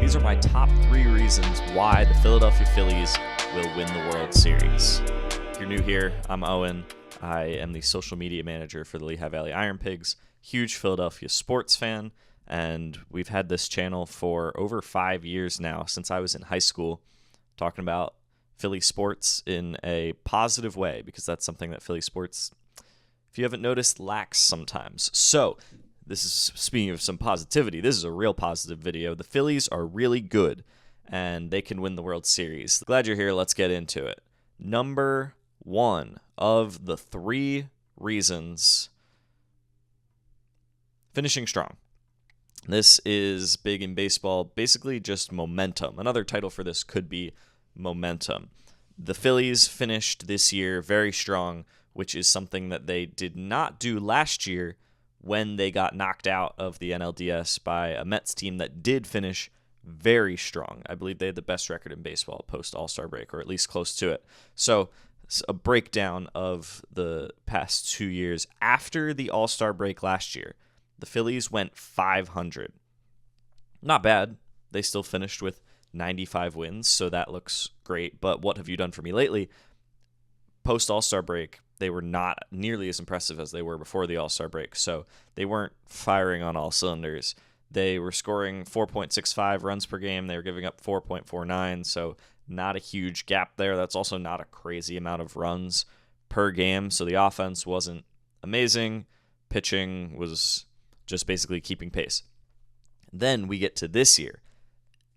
these are my top 3 reasons why the Philadelphia Phillies will win the World Series. If you're new here, I'm Owen. I am the social media manager for the Lehigh Valley Iron Pigs, huge Philadelphia sports fan, and we've had this channel for over 5 years now, since I was in high school, talking about Philly sports in a positive way, because that's something that Philly sports, if you haven't noticed, lacks sometimes. So, this is, speaking of some positivity, this is a real positive video. The Phillies are really good, and they can win the World Series. Glad you're here. Let's get into it. Number 1 of the 3 reasons: finishing strong. This is big in baseball, basically just momentum. Another title for this could be momentum. The Phillies finished this year very strong, which is something that they did not do last year when they got knocked out of the NLDS by a Mets team that did finish very strong. I believe they had the best record in baseball post All-Star break, or at least close to it. So, a breakdown of the past 2 years. After the All-Star break last year, the Phillies went 500. Not bad. They still finished with 95 wins, so that looks great. But what have you done for me lately? Post All-Star break, they were not nearly as impressive as they were before the All-Star break, so they weren't firing on all cylinders. They were scoring 4.65 runs per game. They were giving up 4.49, so not a huge gap there. That's also not a crazy amount of runs per game, so the offense wasn't amazing. Pitching was just basically keeping pace. Then we get to this year.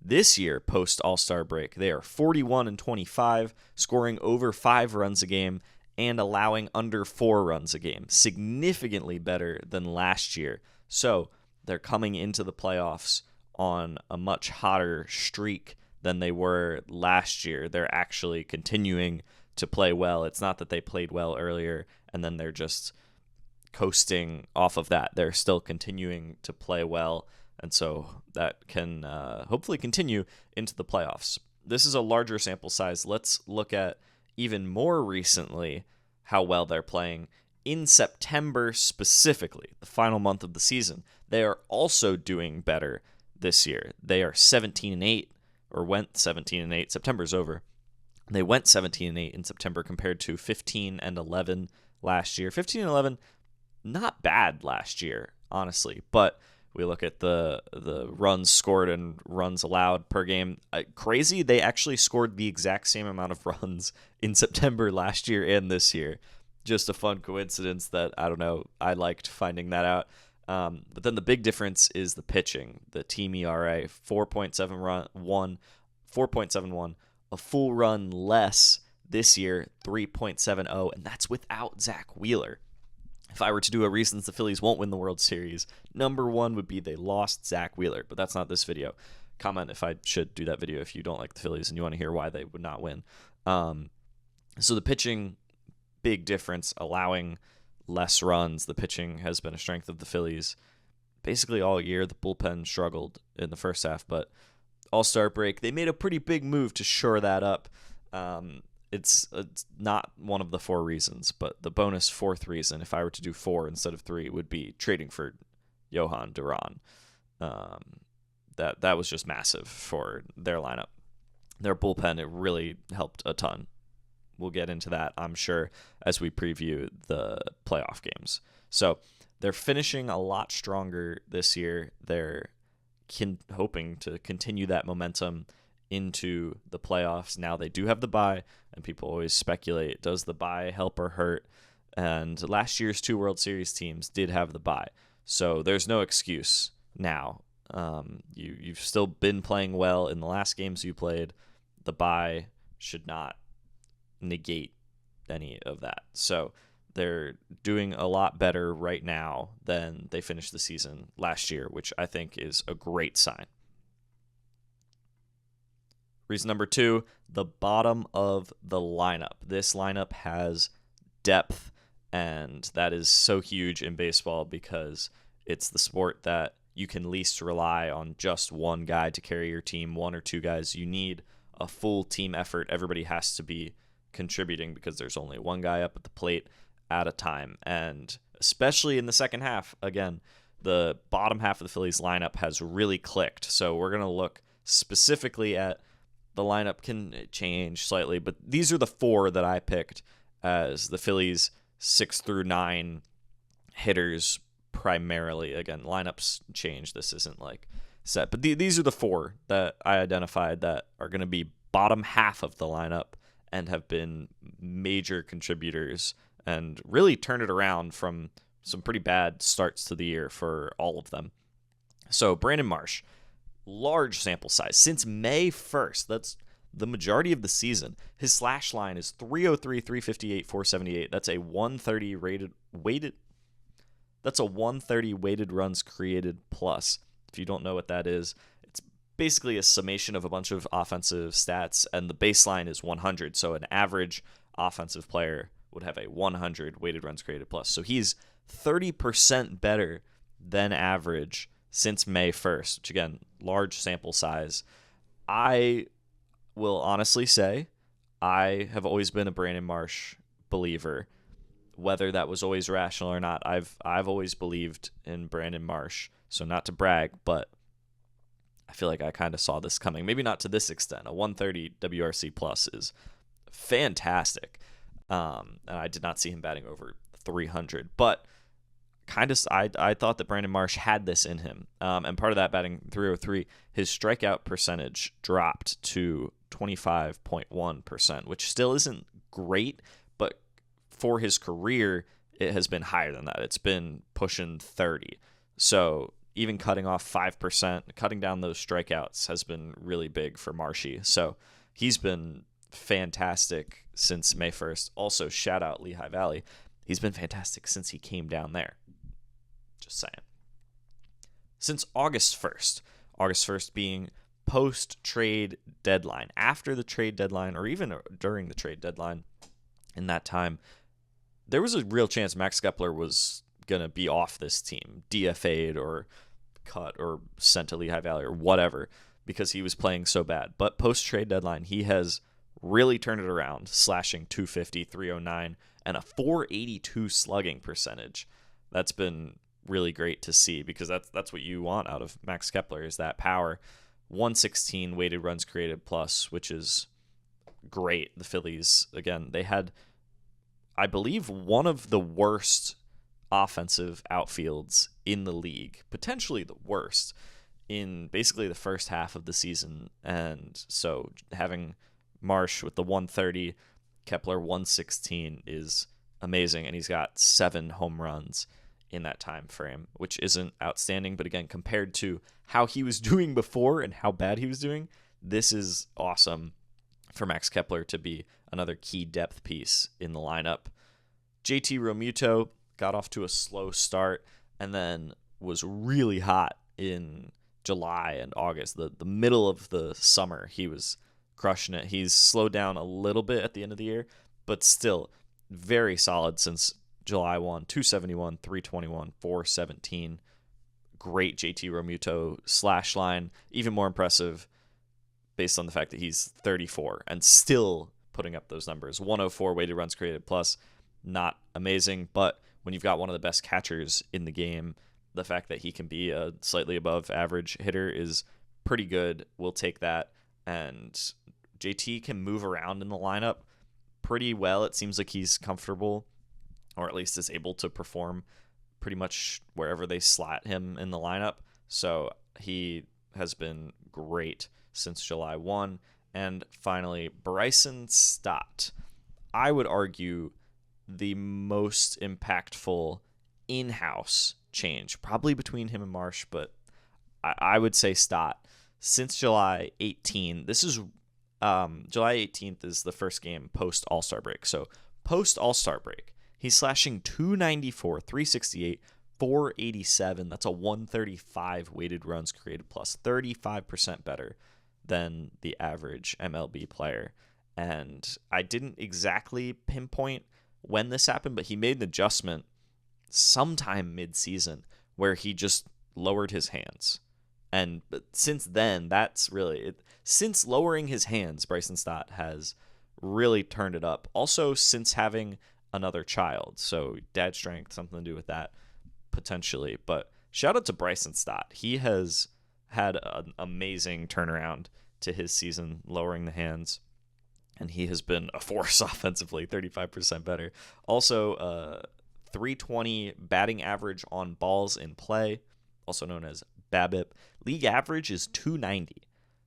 This year, post All-Star break, they are 41-25, scoring over 5 runs a game and allowing under 4 runs a game. Significantly better than last year. So they're coming into the playoffs on a much hotter streak than they were last year. They're actually continuing to play well. It's not that they played well earlier and then they're just coasting off of that. They're still continuing to play well, and so that can hopefully continue into the playoffs. This is a larger sample size. Let's look at even more recently how well they're playing. In September specifically, the final month of the season, they are also doing better this year. They are 17-8, or went 17-8. September's over. They went 17-8 in September compared to 15-11 last year. 15-11, not bad last year, honestly, but we look at the runs scored and runs allowed per game. Crazy, they actually scored the exact same amount of runs in September last year and this year. Just a fun coincidence that, I don't know, I liked finding that out. But then the big difference is the pitching. The team ERA, 4.71, a full run less this year, 3.70, and that's without Zach Wheeler. If I were to do a reasons the Phillies won't win the World Series, number 1 would be they lost Zach Wheeler, but that's not this video. Comment if I should do that video if you don't like the Phillies and you want to hear why they would not win. So the pitching, big difference, allowing less runs. The pitching has been a strength of the Phillies basically all year. The bullpen struggled in the first half, but All-Star break, they made a pretty big move to shore that up. It's not one of the 4 reasons, but the bonus 4th reason, if I were to do 4 instead of 3, would be trading for Johan Duran. That was just massive for their lineup. Their bullpen, it really helped a ton. We'll get into that, I'm sure, as we preview the playoff games. So they're finishing a lot stronger this year. They're hoping to continue that momentum into the playoffs. Now they do have the bye, and people always speculate, does the bye help or hurt? And last year's 2 World Series teams did have the bye, so there's no excuse now. You've still been playing well in the last games you played. The bye should not negate any of that. So they're doing a lot better right now than they finished the season last year, which I think is a great sign. Reason number 2, the bottom of the lineup. This lineup has depth, and that is so huge in baseball because it's the sport that you can least rely on just one guy to carry your team, 1 or 2 guys. You need a full team effort. Everybody has to be contributing because there's only one guy up at the plate at a time. And especially in the second half, again, the bottom half of the Phillies lineup has really clicked. So we're going to look specifically at the lineup can change slightly, but these are the 4 that I picked as the Phillies 6 through 9 hitters primarily. Again, lineups change. This isn't like set, but these are the 4 that I identified that are going to be bottom half of the lineup and have been major contributors and really turned it around from some pretty bad starts to the year for all of them. So Brandon Marsh, large sample size. Since May 1st, that's the majority of the season, his slash line is 303, 358, 478. That's a 130 weighted. That's a 130 weighted runs created plus. If you don't know what that is, it's basically a summation of a bunch of offensive stats, and the baseline is 100. So an average offensive player would have a 100 weighted runs created plus. So he's 30% better than average since May 1st, which again, large sample size. I will honestly say I have always been a Brandon Marsh believer. Whether that was always rational or not, I've always believed in Brandon Marsh. So not to brag, but I feel like I kind of saw this coming. Maybe not to this extent. A 130 WRC plus is fantastic. And I did not see him batting over 300. But I thought that Brandon Marsh had this in him. And part of that, batting 303, his strikeout percentage dropped to 25.1%, which still isn't great, but for his career, it has been higher than that. It's been pushing 30. So even cutting off 5%, cutting down those strikeouts has been really big for Marshy. So he's been fantastic since May 1st. Also, shout out Lehigh Valley. He's been fantastic since he came down there. Just saying. Since August 1st being post-trade deadline, after the trade deadline, or even during the trade deadline, in that time, there was a real chance Max Kepler was going to be off this team, DFA'd or cut or sent to Lehigh Valley or whatever, because he was playing so bad. But post-trade deadline, he has really turned it around, slashing 250, 309, and a 482 slugging percentage. That's been really great to see, because that's what you want out of Max Kepler, is that power. 116 weighted runs created plus, which is great. The Phillies, again, they had, I believe, one of the worst offensive outfields in the league, potentially the worst, in basically the first half of the season. And so having Marsh with the 130, Kepler 116 is amazing, and he's got 7 home runs in that time frame, which isn't outstanding, but again, compared to how he was doing before and how bad he was doing, this is awesome for Max Kepler to be another key depth piece in the lineup. JT Realmuto got off to a slow start and then was really hot in July and August. The middle of the summer, he was crushing it. He's slowed down a little bit at the end of the year, but still very solid since July 1, 271, 321, 417. Great JT Realmuto slash line. Even more impressive based on the fact that he's 34 and still putting up those numbers. 104 weighted runs created plus. Not amazing, but when you've got one of the best catchers in the game, the fact that he can be a slightly above average hitter is pretty good. We'll take that. And JT can move around in the lineup pretty well. It seems like he's comfortable, or at least is able to perform pretty much wherever they slot him in the lineup. So he has been great since July 1. And finally, Bryson Stott. I would argue the most impactful in-house change, probably between him and Marsh, but I would say Stott. Since July 18, this is July 18th is the first game post All-Star break. So post All-Star break, he's slashing 294, 368, 487. That's a 135 weighted runs created plus, 35% better than the average MLB player. And I didn't exactly pinpoint when this happened, but he made an adjustment sometime mid-season where he just lowered his hands. And since then, that's really it. Since lowering his hands, Bryson Stott has really turned it up. Also, since having another child. So dad strength, something to do with that, potentially. But shout out to Bryson Stott. He has had an amazing turnaround to his season, lowering the hands, and he has been a force offensively, 35% better. Also, 320 batting average on balls in play, also known as BABIP. League average is 290.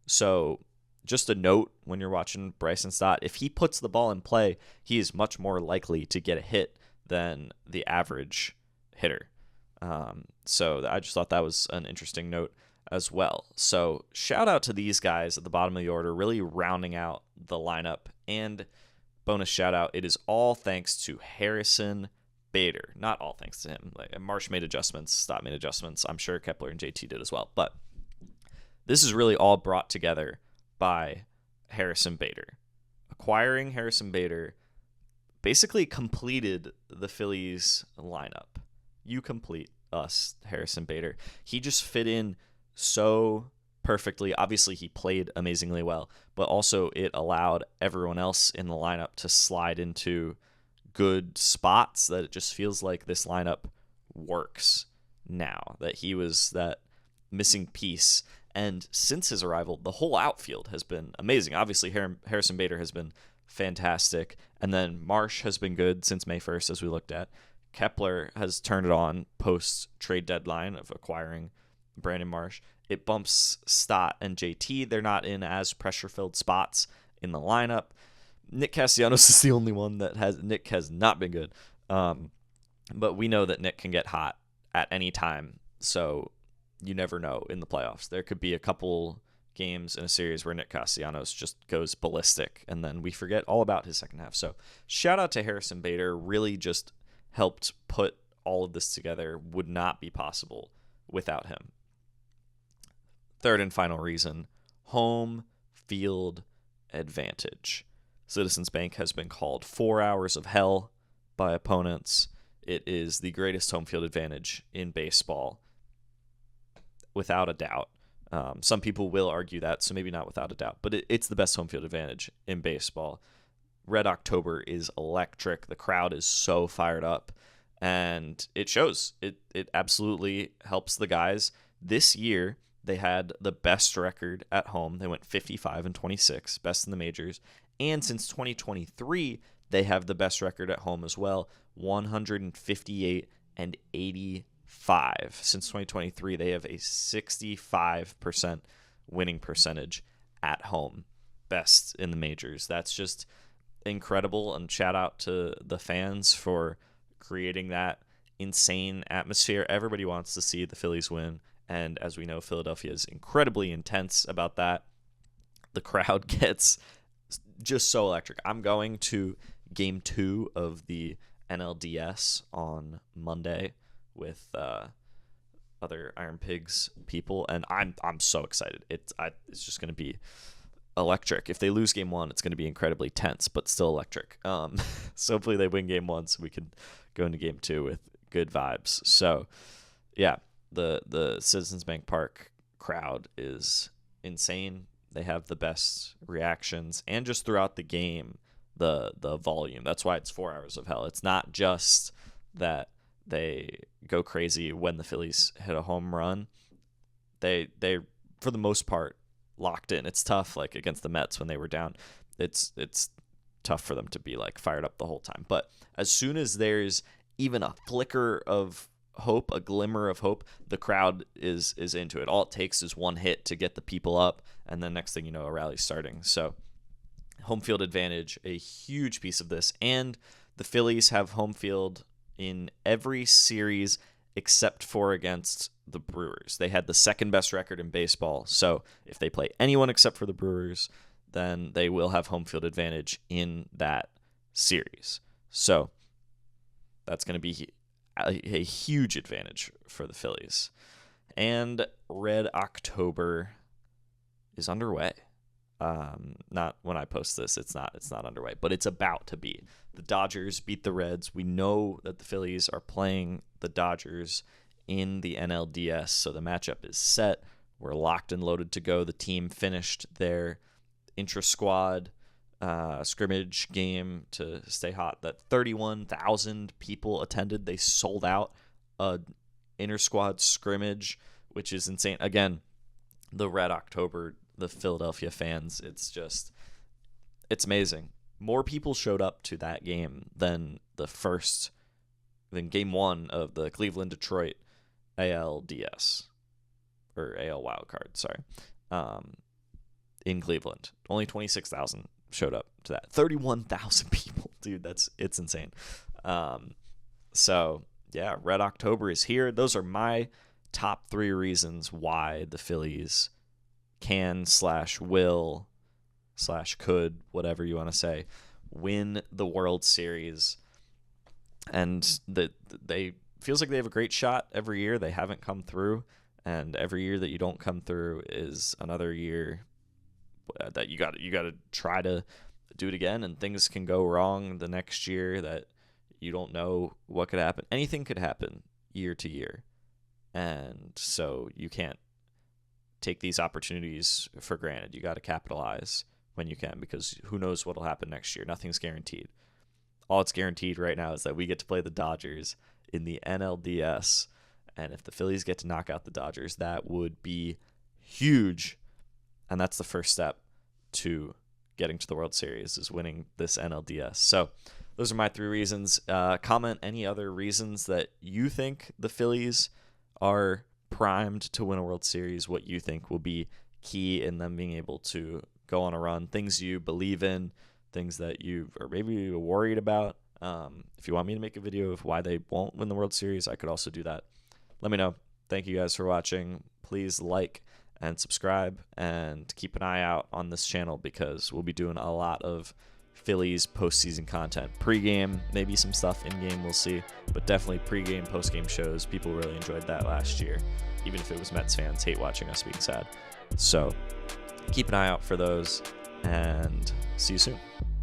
So just a note when you're watching Bryson Stott, if he puts the ball in play, he is much more likely to get a hit than the average hitter. So I just thought that was an interesting note as well. So shout out to these guys at the bottom of the order, really rounding out the lineup. And bonus shout out, it is all thanks to Harrison Bader. Not all thanks to him. Like Marsh made adjustments, Stott made adjustments. I'm sure Kepler and JT did as well. But this is really all brought together by Harrison Bader. Acquiring Harrison Bader basically completed the Phillies lineup. You complete us, Harrison Bader. He just fit in so perfectly. Obviously, he played amazingly well, but also it allowed everyone else in the lineup to slide into good spots that it just feels like this lineup works now, that he was that missing piece. And since his arrival, the whole outfield has been amazing. Obviously, Harrison Bader has been fantastic. And then Marsh has been good since May 1st, as we looked at. Kepler has turned it on post-trade deadline of acquiring Brandon Marsh. It bumps Stott and JT. They're not in as pressure-filled spots in the lineup. Nick Castellanos is the only one that has. Nick has not been good. But we know that Nick can get hot at any time. So you never know in the playoffs. There could be a couple games in a series where Nick Castellanos just goes ballistic, and then we forget all about his second half. So shout out to Harrison Bader. Really just helped put all of this together. Would not be possible without him. Third and final reason, home field advantage. Citizens Bank has been called 4 hours of hell by opponents. It is the greatest home field advantage in baseball, without a doubt. Some people will argue that, so maybe not without a doubt, but it's the best home field advantage in baseball. Red October is electric. The crowd is so fired up, and it shows. It absolutely helps the guys. This year, they had the best record at home. They went 55-26, best in the majors. And since 2023, they have the best record at home as well, 158-85. Since 2023, they have a 65% winning percentage at home, best in the majors. That's just incredible, and shout out to the fans for creating that insane atmosphere. Everybody wants to see the Phillies win, and as we know, Philadelphia is incredibly intense about that. The crowd gets just so electric. I'm going to Game 2 of the NLDS on Monday with other Iron Pigs people, and I'm so excited. It's just going to be electric. If they lose Game 1, it's going to be incredibly tense, but still electric. So hopefully they win Game 1 so we can go into Game 2 with good vibes. So yeah, the Citizens Bank Park crowd is insane. They have the best reactions, and just throughout the game, the volume. That's why it's 4 hours of hell. It's not just that they go crazy when the Phillies hit a home run. They for the most part locked in. It's tough, like against the Mets when they were down. It's tough for them to be like fired up the whole time. But as soon as there's even a flicker of hope, a glimmer of hope, the crowd is into it. All it takes is one hit to get the people up, and then next thing you know, a rally's starting. So home field advantage, a huge piece of this. And the Phillies have home field in every series except for against the Brewers. They had the second best record in baseball. So if they play anyone except for the Brewers, then they will have home field advantage in that series. So that's going to be a huge advantage for the Phillies. And Red October is underway. Not when I post this, it's not underway, but it's about to be. The Dodgers beat the Reds. We know that the Phillies are playing the Dodgers in the NLDS, so the matchup is set. We're locked and loaded to go. The team finished their intra-squad scrimmage game to stay hot. That 31,000 people attended. They sold out a inter-squad scrimmage, which is insane. Again, the Red October, the Philadelphia fans, it's amazing. More people showed up to that game than game one of the Cleveland Detroit ALDS or AL wildcard, sorry, in Cleveland. Only 26,000 showed up to that. 31,000 people, dude. It's insane. So yeah, Red October is here. Those are my top 3 reasons why the Phillies can/will/could, whatever you want to say, win the World Series. And they feels like they have a great shot every year. They haven't come through, and every year that you don't come through is another year that you got to try to do it again, and things can go wrong the next year that you don't know what could happen. Anything could happen year to year. And so you can't take these opportunities for granted. You got to capitalize when you can, because who knows what will happen next year. Nothing's guaranteed. All it's guaranteed right now is that we get to play the Dodgers in the NLDS. And if the Phillies get to knock out the Dodgers, that would be huge. And that's the first step to getting to the World Series, is winning this NLDS. So those are my 3 reasons. Comment any other reasons that you think the Phillies are primed to win a World Series, what you think will be key in them being able to go on a run, things you believe in, things that you are maybe worried about. If you want me to make a video of why they won't win the World Series, I could also do that. Let me know. Thank you guys for watching. Please like and subscribe, and keep an eye out on this channel, because we'll be doing a lot of Phillies postseason content. Pre-game, maybe some stuff in-game, we'll see. But definitely pre-game, post-game shows. People really enjoyed that last year. Even if it was Mets fans, hate watching us being sad. So keep an eye out for those, and see you soon.